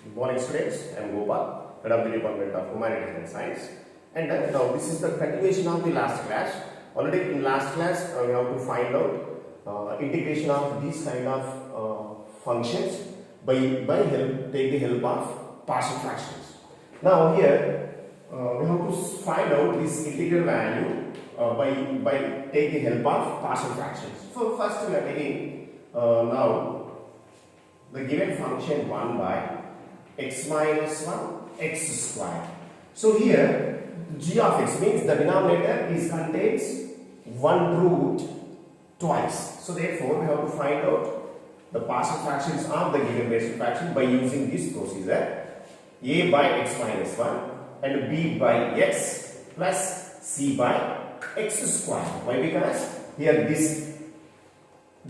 Good morning, students. I am Gopal, head of the Department of Humanities and Science. And now this is the continuation of the last class. Already in last class, we have to find out integration of these kind of functions by take the help of partial fractions. Now here we have to find out this integral value by take the help of partial fractions. So first we are taking now the given function 1 by x minus 1 x square. So here g of x means the denominator contains one root twice. So therefore we have to find out the partial fractions of the given basic fraction by using this procedure: a by x minus 1 and b by x plus c by x square. Why? Because here this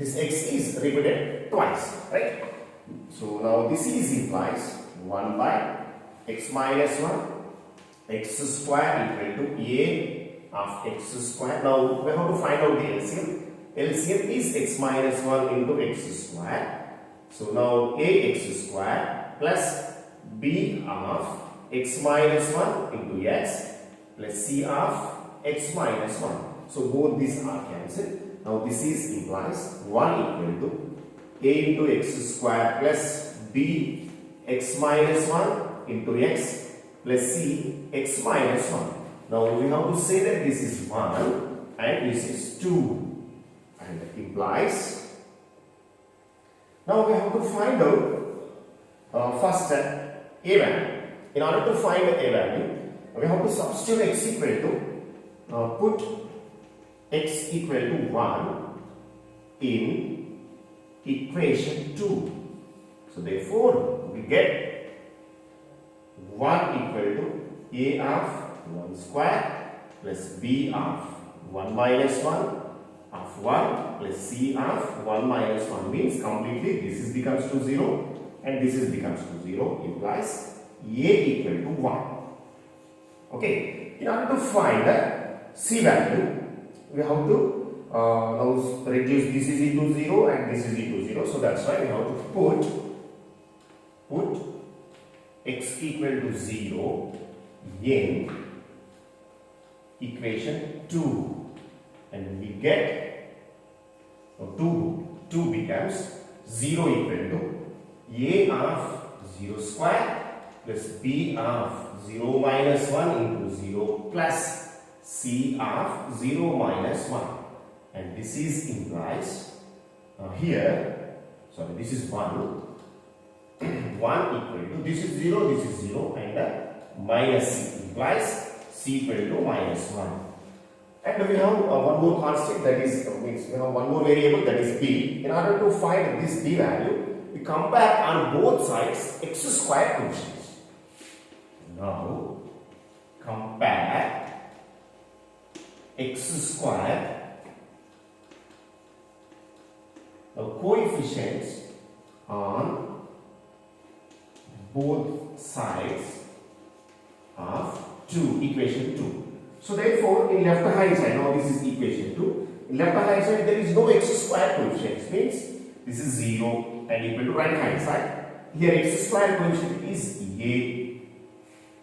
x is repeated twice, right? So now this is implies 1 by x minus 1 x square equal to a of x square. Now we have to find out the LCM. LCM is x minus 1 into x square. So now a x square plus b of x minus 1 into x plus c of x minus 1. So both these are cancelled. Now this is implies 1 equal to a into x square plus b x minus 1 into x plus c x minus 1. Now we have to say that this is 1 and this is 2, and that implies now we have to find out first a value. In order to find a value, we have to substitute x equal to put x equal to 1 in equation 2. So therefore we get 1 equal to a of 1 square plus b of 1 minus 1 of 1 plus c of 1 minus 1 means completely this becomes to 0 and this becomes to 0, implies a equal to 1. Okay, in order to find the c value, we have to now reduce this is equal to 0 and this is equal to 0. So that's why we have to put x equal to 0 in equation 2, and we get 2 becomes 0 equal to a of 0 square plus b of 0 minus 1 into 0 plus c of 0 minus 1, and this is implies here, sorry, this is 1 equal to, this is 0, this is 0, and minus c implies c equal to minus 1. And we have one more constant, that is means we have one more variable, that is b. In order to find this b value, we compare on both sides x square coefficients. Now compare x square coefficients on both sides of equation 2. So therefore in left hand side, now this is equation 2, in left hand side there is no x square coefficients, means this is 0 and equal to right hand side. Here x square coefficient is a,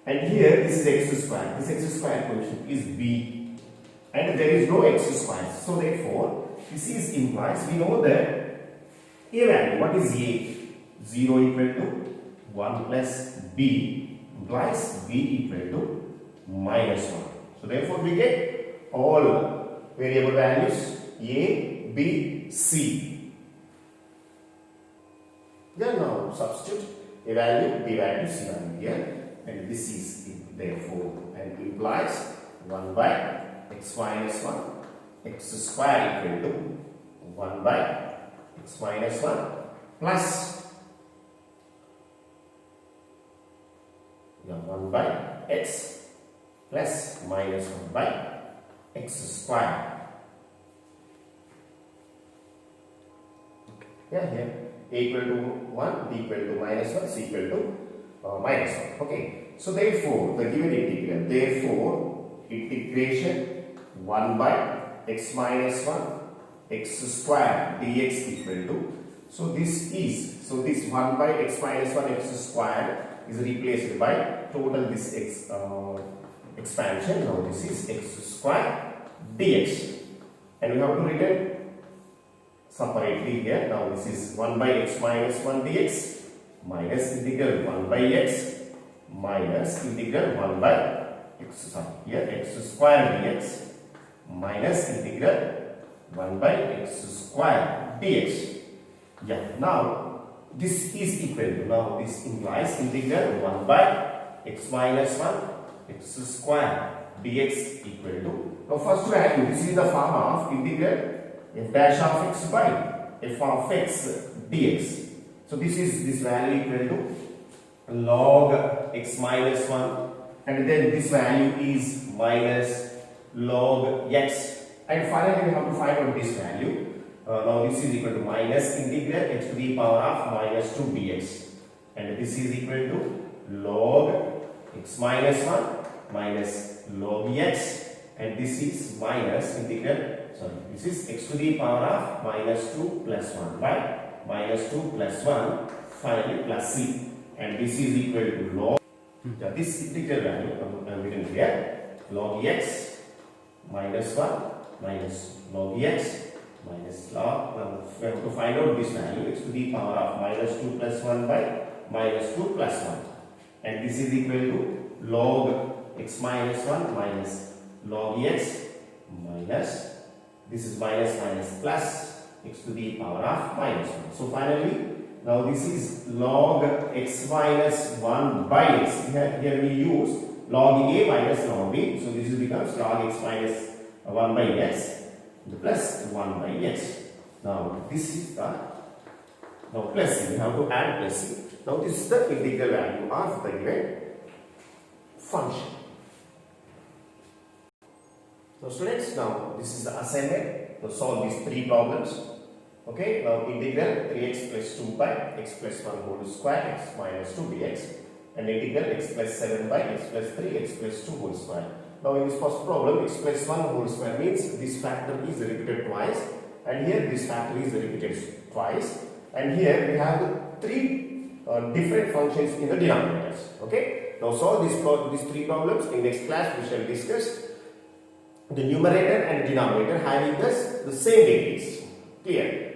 and here this is x square, this x square coefficient is b, and there is no x square. So therefore this is implies, we know that a value, what is a? 0 equal to 1 plus b implies b equal to minus 1. So therefore we get all variable values a, b, c. Then now substitute a value, b value, c value here, and this is therefore and implies 1 by x minus 1 x square equal to 1 by x minus 1 plus 1 by x plus minus 1 by x square. Yeah, here a equal to 1, b equal to minus 1, c equal to minus 1. Okay, so therefore the given integral, therefore integration 1 by x minus 1 x square dx equal to So this 1 by x minus 1 x square is replaced by total this expansion. Now this is x square dx, and we have to write separately here. Now this is 1 by x minus 1 dx minus integral 1 by x minus integral 1 by x square dx minus integral 1 by x square dx. Yeah, now this is equal to, now this implies integral 1 by x minus 1 x square dx equal to, now first value, this is the form of integral f dash of x by f of x dx. So this value equal to log x minus 1, and then this value is minus log x, and finally we have to find out this value. Now this is equal to minus integral x to the power of minus 2 dx, and this is equal to log x minus 1 minus log x, and this is minus integral, this is x to the power of minus 2 plus 1 by minus 2 plus 1 finally plus c, and this is equal to log, this integral value written here, log x minus 1 minus log x minus log, we have to find out this value, x to the power of minus 2 plus 1 by minus 2 plus 1, and this is equal to log x minus 1 minus log x minus, this is minus plus x to the power of minus 1. So finally, now this is log x minus 1 by x. Here we use log a minus log b. So this becomes log x minus 1 by x plus 1 by x. Now this is the, now plus c. We have to add plus c. Now this is the integral value of the given function. So students, now this is the assignment to solve these three problems. Okay, now integral 3x plus 2 by x plus 1 whole square x minus 2 dx, and integral x plus 7 by x plus 3 x plus 2 whole square. Now in this first problem, x plus 1 whole square means this factor is repeated twice, and here this factor is repeated twice, and here we have three different functions in the denominators. Okay, now solve these three problems. In next class we shall discuss the numerator and denominator having the same degrees. Clear?